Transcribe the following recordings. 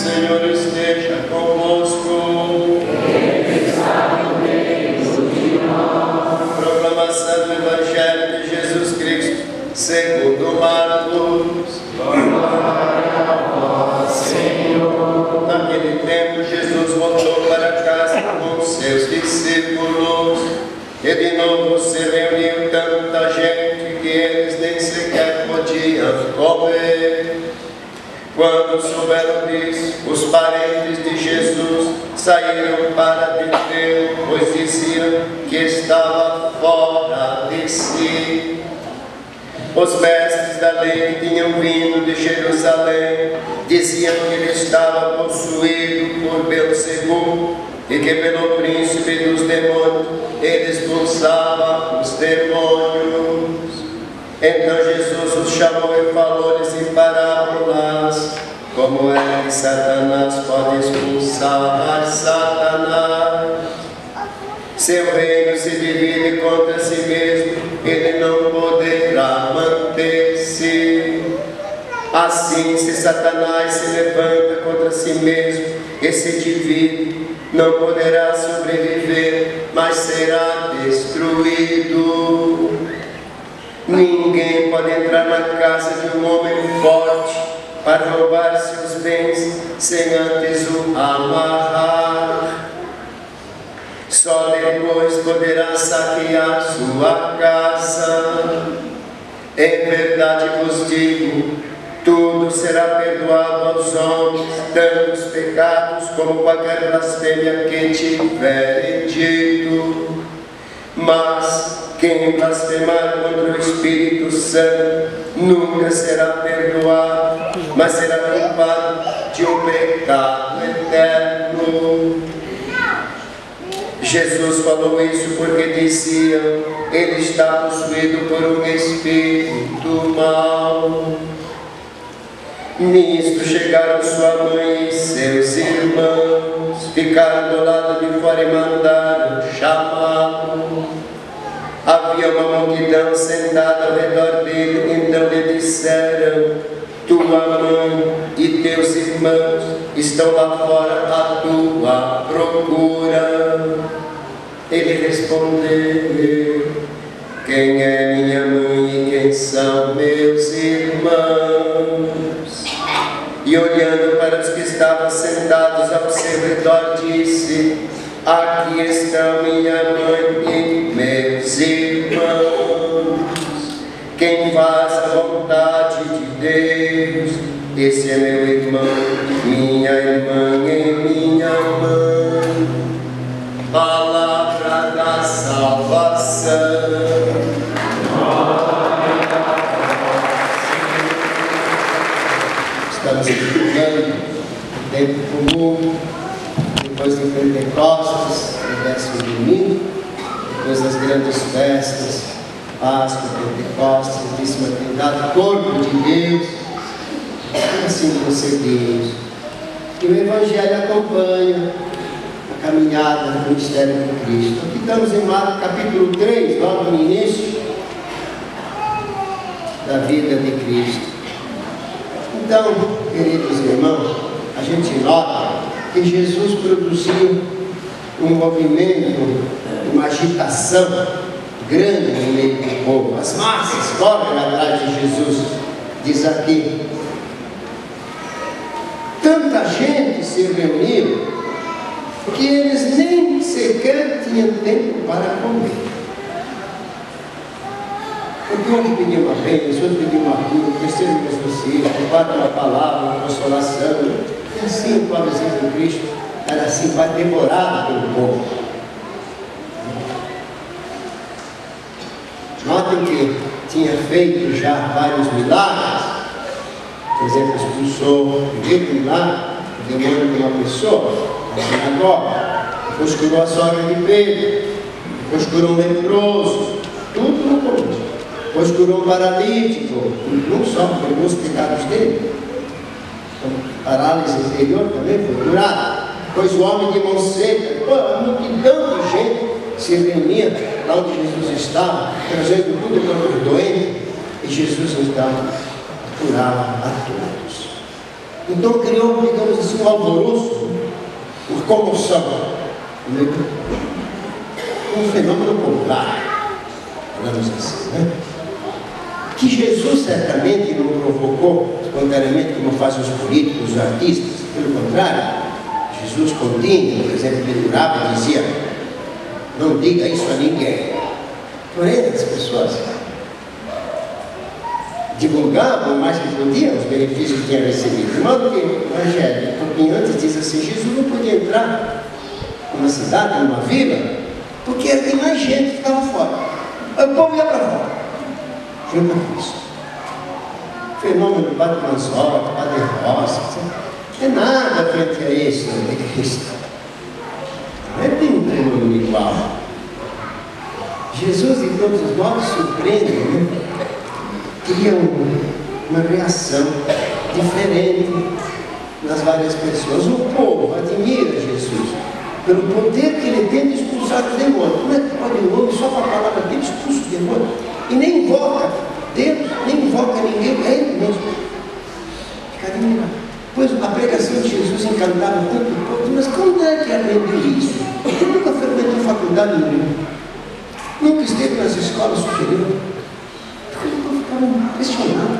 Senhor esteja convosco. Ele está no meio de nós. Proclamação do Evangelho de Jesus Cristo, segundo Marcos. Glória a vós, Senhor. Naquele tempo, Jesus voltou para casa com seus discípulos. E de novo se reuniu tanta gente que eles nem sequer podiam comer. Quando souberam disso, os parentes de Jesus saíram para detê-lo, pois diziam que estava fora de si. Os mestres da lei que tinham vindo de Jerusalém diziam que ele estava possuído por Beelzebul e que pelo príncipe dos demônios ele expulsava os demônios. Então Jesus os chamou e falou-lhes em parábolas, como é que Satanás pode expulsar Satanás. Seu reino se divide contra si mesmo, ele não poderá manter-se. Assim, se Satanás se levanta contra si mesmo e se divide, não poderá sobreviver, mas será destruído. Ninguém pode entrar na casa de um homem forte para roubar seus bens sem antes o amarrar. Só depois poderá saquear sua casa. Em verdade vos digo, tudo será perdoado aos homens, tanto os pecados como qualquer blasfêmia que tiverem dito. Mas quem blasfemar contra o Espírito Santo nunca será perdoado, mas será culpado de um pecado eterno. Jesus falou isso porque diziam: ele está possuído por um espírito mau. Nisto chegaram sua mãe e seus irmãos, ficaram do lado de fora e mandaram chamá-lo. Havia uma multidão sentada ao redor dele, então lhe disseram: tua mãe e teus irmãos estão lá fora à tua procura. Ele respondeu: quem é minha mãe e quem são meus irmãos? E olhando para os que estavam sentados ao seu redor, disse: aqui estão minha mãe e meus irmãos. Quem faz a vontade de Deus, esse é meu irmão, minha irmã e minha mãe. Palavra da salvação. Estamos vivendo um tempo comum, depois de Pentecostes, no 10º domingo, depois das grandes festas, Páscoa, Pentecostes, Santíssima Trindade, Corpo de Deus, e assim prosseguimos. E o Evangelho acompanha a caminhada do ministério de Cristo. Aqui estamos em Marcos capítulo 3, logo no início da vida de Cristo. Então, queridos irmãos, a gente nota que Jesus produziu um movimento, uma agitação grande no meio do povo. As massas correm atrás de Jesus, diz aqui. Tanta gente se reuniu que eles nem sequer tinham tempo para comer. Porque um pediu uma bênção, outro pediu uma cura, o terceiro exorcismo, o quarto uma palavra, uma consolação. E assim o pobrezinho de Cristo era assim, demorado pelo povo. Notem que tinha feito já vários milagres. Por exemplo, expulsou o primeiro milagre, o demônio de uma pessoa, na sinagoga. Depois curou a sogra de Pedro. Depois curou um leproso. Tudo no corpo. Depois curou um paralítico, não só por alguns pecados dele. A parálise anterior também foi curada. Depois o homem de mão seca, a multidão de gente se reunia lá onde Jesus estava, trazendo tudo para os doentes, e Jesus então curava a todos. Então criou, digamos assim, um alvoroço, uma comoção, um fenômeno popular, falamos assim, né? Que Jesus certamente não provocou espontaneamente como fazem os políticos, os artistas. Pelo contrário, Jesus continha, por exemplo, pendurava e dizia: não diga isso a ninguém. Porém, as pessoas divulgavam o mais que podiam os benefícios que tinham recebido. De modo que o Evangelho, um pouquinho antes, diz assim: Jesus não podia entrar numa cidade, numa vila, porque tem mais gente que ficava fora. O povo ia para fora. Junto a Cristo. Fenômeno do Padre Manzotti, Padre Rossi, não é nada frente a isso de Cristo. Não é bem um fenômeno igual. Jesus, de todos os modos, surpreende, né? Cria uma reação diferente nas várias pessoas. O povo admira Jesus pelo poder que ele tem de expulsar os demônios. Como é que pode um homem só com a palavra dele expulsa os demônios? E nem invoca Deus, nem invoca ninguém, é ele mesmo. Fica admirado. Pois a pregação de Jesus encantava tanto o povo, mas como é que aprendeu isso? Ele nunca frequentou faculdade nenhuma, nunca esteve nas escolas superiores. Ficavam questionados.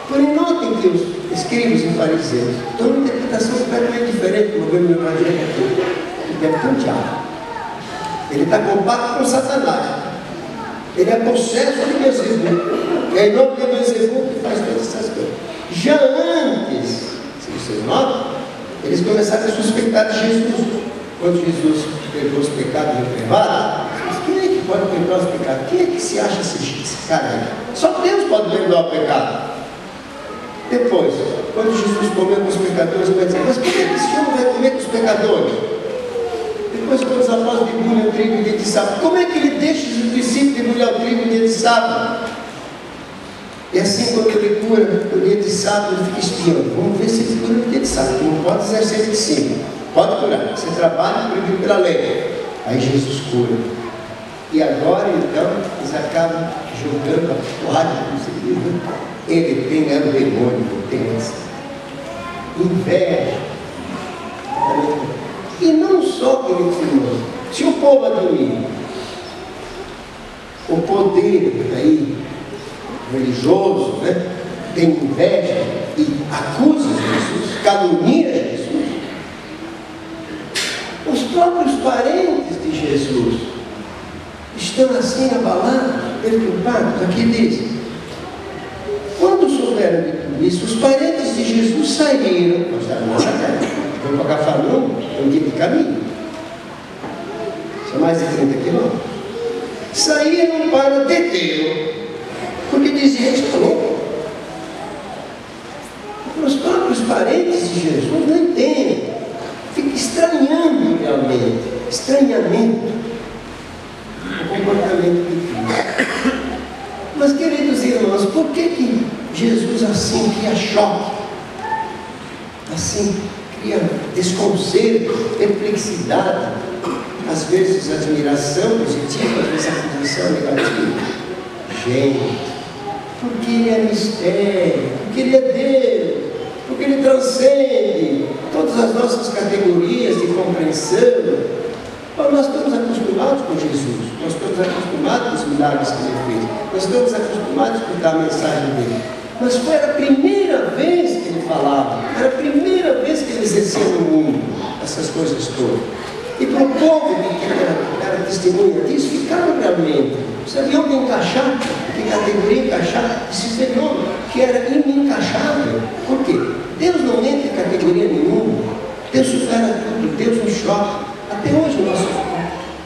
Porém, notem que os escribas e fariseus dão uma interpretação completamente diferente do governo do Evangelho aqui. Ele deve ter um diabo. Ele está compacto com Satanás. Ele é possesso de Beelzebub. É em nome de Beelzebub que faz todas essas coisas. Já antes, se vocês notam, eles começaram a suspeitar de Jesus. Quando Jesus perdoou os pecados reprovados, quem é que pode perdoar os pecados? Quem é que se acha esse cara aí? Só Deus pode perdoar o pecado. Depois, quando Jesus comeu com os pecadores, ele vai dizer: mas por que esse homem vai comer com os pecadores? Depois, quando os apóstolos debulham o trigo no dia de sábado, como é que ele deixa os discípulos debulhar o trigo no dia de sábado? E assim, quando ele cura no dia de sábado, ele fica espiando. Vamos ver se ele cura no dia de sábado. Não pode exercer de cima. Pode curar. Você trabalha proibido pela lei. Aí Jesus cura. E agora, então, eles acabam jogando a toalha com o Senhor. Ele tem o demônio, tem essa inveja. E não só que ele ensinou. Se o povo admira o poder aí, religioso, né, tem inveja e acusa Jesus, calunia Jesus, os próprios parentes de Jesus estão assim abalados, perturbados. Aqui diz: quando souberam de tudo isso, os parentes de Jesus saíram, nós estávamos nessa terra, vão para Cafarnaum, é um dia de caminho, são mais de 30 quilômetros, saíram para detê-lo, porque diziam: está louco. Os próprios parentes de Jesus não entendem, fica estranhando realmente, estranhamento o comportamento de Cristo. Mas, queridos irmãos, por que Jesus assim cria choque, assim cria desconcerto, perplexidade, às vezes admiração positiva, às vezes acusação negativa? Gente, porque ele é mistério, porque ele é Deus, porque ele transcende todas as nossas categorias de compreensão. Nós estamos acostumados com Jesus, nós estamos acostumados com os milagres que ele fez, nós estamos acostumados a escutar a mensagem dele. Mas foi a primeira vez que ele falava, era a primeira vez que ele exercia no mundo essas coisas todas. E para o povo que era testemunha disso, ficaram realmente, sabiam onde encaixar, que categoria encaixar esse fenômeno, que era inencaixável. Por quê? Deus não entra em categoria nenhuma, Deus supera tudo, Deus nos choca. Até hoje o nosso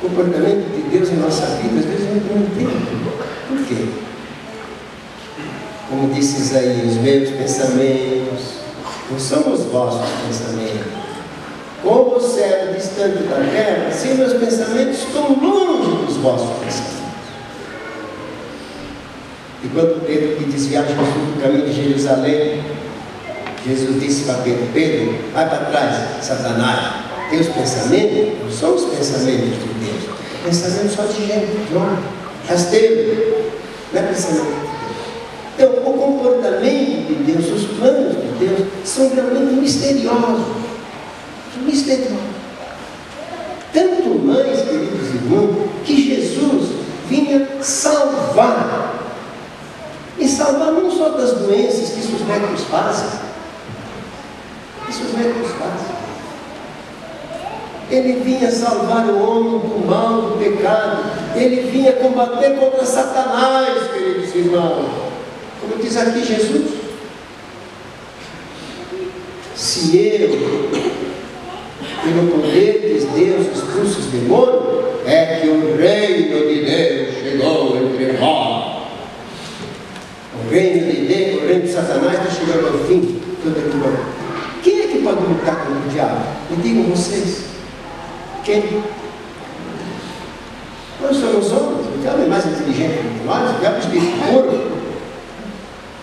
comportamento de Deus em nossa vida, às vezes a gente não entende. Por quê? Como disse Isaías: os meus pensamentos não são os vossos pensamentos. Como o céu distante da terra, assim meus pensamentos estão longe dos vossos pensamentos. E quando Pedro que desviava Jesus do caminho de Jerusalém, Jesus disse para Pedro: Pedro, vai para trás, Satanás. Teus pensamentos não são os pensamentos de Deus, é pensamento só de gente, de homem, rasteiro, não é pensamento de Deus. Então, o comportamento de Deus, os planos de são realmente misteriosos. Tanto mais, queridos irmãos, que Jesus vinha salvar. E salvar não só das doenças que os médicos fazem. Ele vinha salvar o homem do mal, do pecado. Ele vinha combater contra Satanás, queridos irmãos. Como diz aqui Jesus. Se eu, pelo poder de Deus, expulso os demônios, é que o reino de Deus chegou entre nós. O reino de Deus, o reino de Satanás está chegando ao fim. Quem é que pode lutar contra o diabo? Me digam vocês. Quem? Nós somos homens. O diabo é mais inteligente que nós. O diabo é espírito puro.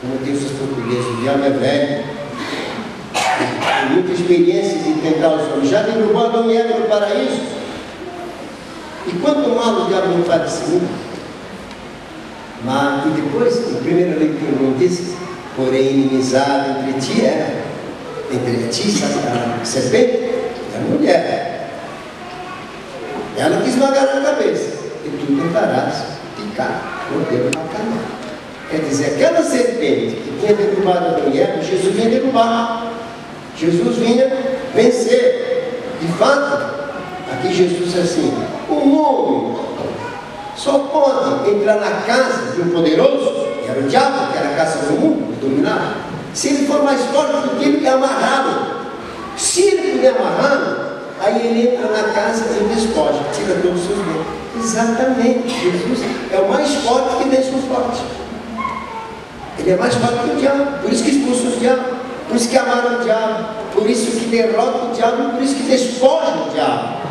Como diz os portugueses, o diabo é velho. Tem muita experiência de tentar os homens. Já derrubou Adão e Eva no paraíso. E quanto mal o diabo não faz de si? Mas e depois, em primeira leitura, não diz, porém inimizade entre ti a serpente e a mulher. Ela te esmagará a cabeça e tu tentarás picar o teu calcanhar. Quer dizer, aquela serpente que tinha derrubado Adão e Eva, Jesus vinha derrubar. Jesus vinha vencer. De fato, aqui Jesus é assim: um homem só pode entrar na casa de um poderoso, que era o diabo, que era a casa do mundo, dominado, se ele for mais forte do que ele, é amarrado. Se ele puder amarrá-lo, aí ele entra na casa e despoja, tira todos os seus bens. Exatamente, Jesus é o mais forte que deixa o forte. Ele é mais forte que o diabo, por isso que expulsa os diabos, por isso que amara o diabo, por isso que derrota o diabo, por isso que despoja o diabo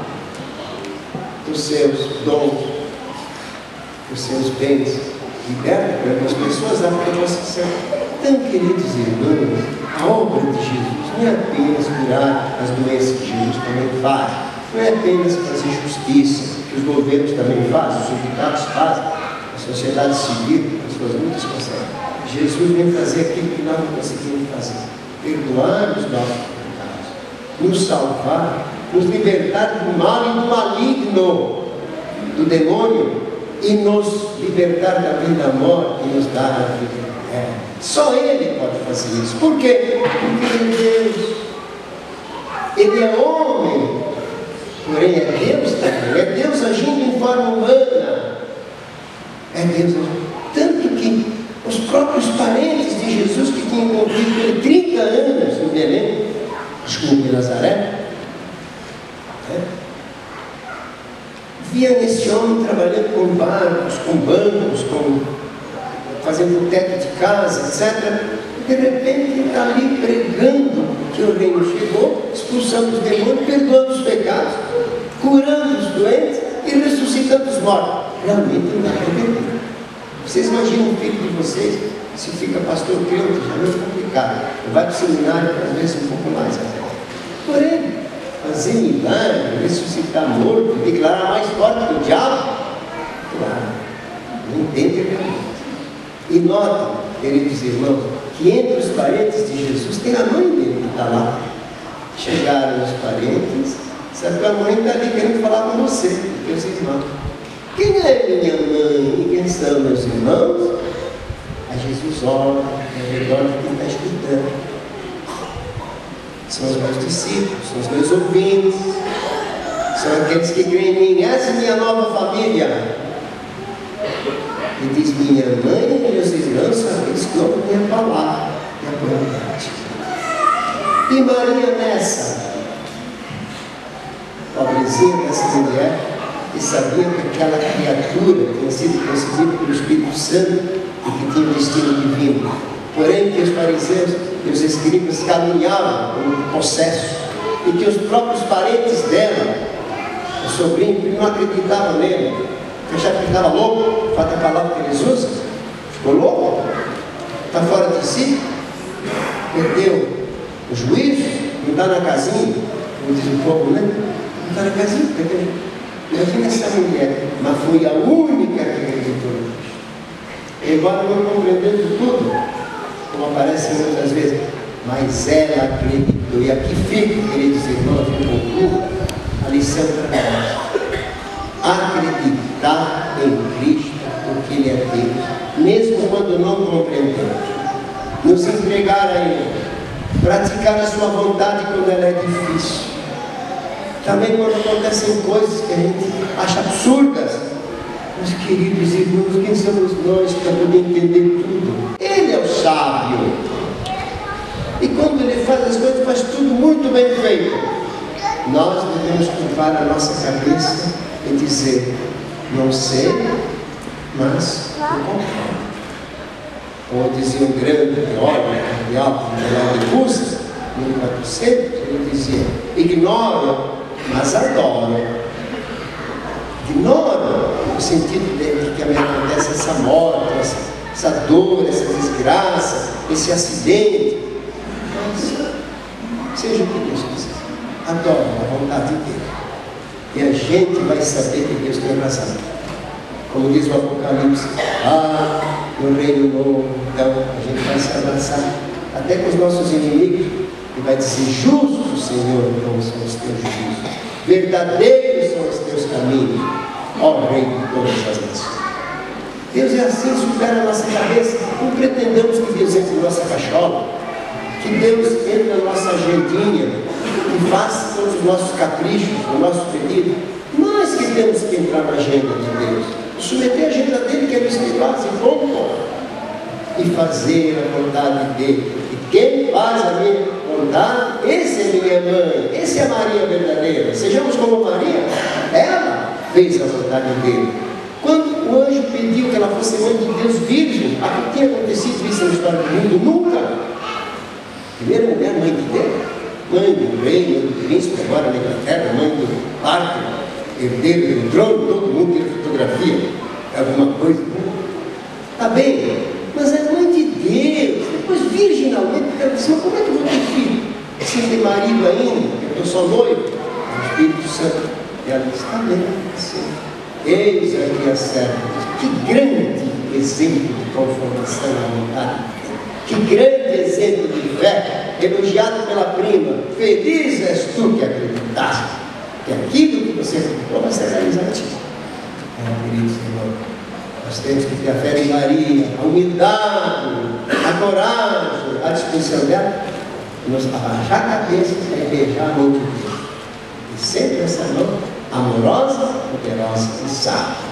dos seus dons, os seus bens, liberta para que as pessoas possam ser. Então, queridos irmãos, a obra de Jesus não é apenas curar as doenças que Jesus também faz, não é apenas fazer justiça, que os governos também fazem, os sindicatos fazem, a sociedade civil, as suas lutas conseguem. Jesus vem fazer aquilo que nós não conseguimos fazer: perdoar os nossos pecados, nos salvar, nos libertar do mal e do maligno, do demônio, e nos libertar também da morte e nos dar a vida. Só Ele pode fazer isso. Por quê? Porque Ele é Deus. Ele é homem, porém é Deus também. É Deus agindo em forma humana. É Deus agindo. Tanto que os próprios parentes de Jesus, que tinham convivido por 30 anos em Belém, acho que em Nazaré, via nesse homem trabalhando com barcos, com bancos, fazendo teto de casa, etc. E de repente ele está ali pregando que o reino chegou, expulsando os demônios, perdoando os pecados, curando os doentes e ressuscitando os mortos. Realmente não dá para entender. Vocês imaginam o filho de vocês, se fica pastor crente, já não é complicado. Vai para o seminário, às vezes um pouco mais. Porém, fazer milagre, ressuscitar morto, declarar mais forte que o diabo, claro, não entende realmente. E notem, queridos irmãos, que entre os parentes de Jesus tem a mãe dele que está lá. Chegaram os parentes, sabe que a mãe está ali querendo falar com você, com teus irmãos. Quem é minha mãe e quem são meus irmãos? Aí Jesus olha ao redor de quem está escutando. São os meus discípulos, são os meus ouvintes, são aqueles que creem em mim. Essa é a minha nova família. E diz: minha mãe e meus irmãos são aqueles que ouvem minha palavra e a verdade. E Maria nessa, pobrezinha dessa mulher, que sabia que aquela criatura tinha sido concebida pelo Espírito Santo e que tinha um destino divino. Porém, que os fariseus e os escribas caminhavam como possessos, e que os próprios parentes dela, o sobrinho, não acreditavam nele, achavam que ele estava louco. Falta a palavra que eles usam. Ficou louco? Está fora de si? Perdeu o juízo? Não está na casinha? Como diz o povo, né? Não está na casinha, perdeu. Imagina essa mulher, mas foi a única que acreditou em Cristo. Embora não compreendendo tudo, como aparece muitas vezes, mas ela acreditou. E aqui fica, queridos irmãos, eu concluo a lição para nós. Acreditar em Cristo, porque Ele é Deus, mesmo quando não compreendemos. Nos entregar a Ele, praticar a sua vontade quando ela é difícil. Também quando acontecem coisas que a gente acha absurdas. Meus queridos irmãos, quem somos nós para poder entender tudo? Ele é o sábio. E quando Ele faz as coisas, faz tudo muito bem feito. Nós devemos curvar a nossa cabeça e dizer, não sei, mas eu concordo. Como dizia um grande teólogo, cardeal de Russa, no 1400, ele dizia, ignoro, mas adoro. Ignoro no sentido de que me acontece essa morte, essa dor, essa desgraça, esse acidente. Mas, seja o que Deus quiser, adoro a vontade dele. E a gente vai saber que Deus tem razão. Como diz o Apocalipse, no reino novo, então a gente vai se abraçar até com os nossos inimigos e vai dizer, justo, Senhor, como são os teus juízos, verdadeiros são os teus caminhos, ó Rei de todas as nações. Deus é assim, supera a nossa cabeça. Não pretendemos que Deus entre na nossa cachola, que Deus entre na nossa agendinha e faça todos os nossos caprichos, o nosso pedido. Nós que temos que entrar na agenda de Deus, submeter a agenda dele, que é espiritual, assim, pronto, e fazer a vontade dele. E quem faz a minha vontade, esse é minha mãe, esse é a Maria verdadeira. Sejamos como Maria, ela fez a vontade dele. Quando o anjo pediu que ela fosse mãe de Deus virgem, aquilo tinha acontecido isso na história do mundo? Nunca. Primeira mulher, mãe de Deus, mãe do rei, mãe do príncipe, agora na Inglaterra, mãe do parque, herdeiro do trono, todo mundo tem fotografia, alguma coisa. Está bem, mas é mãe de Deus. Depois, virginalmente, ela disse, mas como é que eu vou ter filho? Sem ter marido ainda, eu estou só noivo. O Espírito Santo. E ela disse, está bem, sim. Eis aqui a serva. Que grande exemplo de conformação à vontade. Que grande exemplo de fé, elogiado pela prima. Feliz és tu que acreditaste, que aquilo que você acreditou vai ser realizado. Queridos irmãos, nós temos que ter a fé em Maria, a humildade, a coragem, a disposição dela, nos abaixar a cabeça e beijar a mão de Deus. E sempre essa mão amorosa, poderosa e sábia.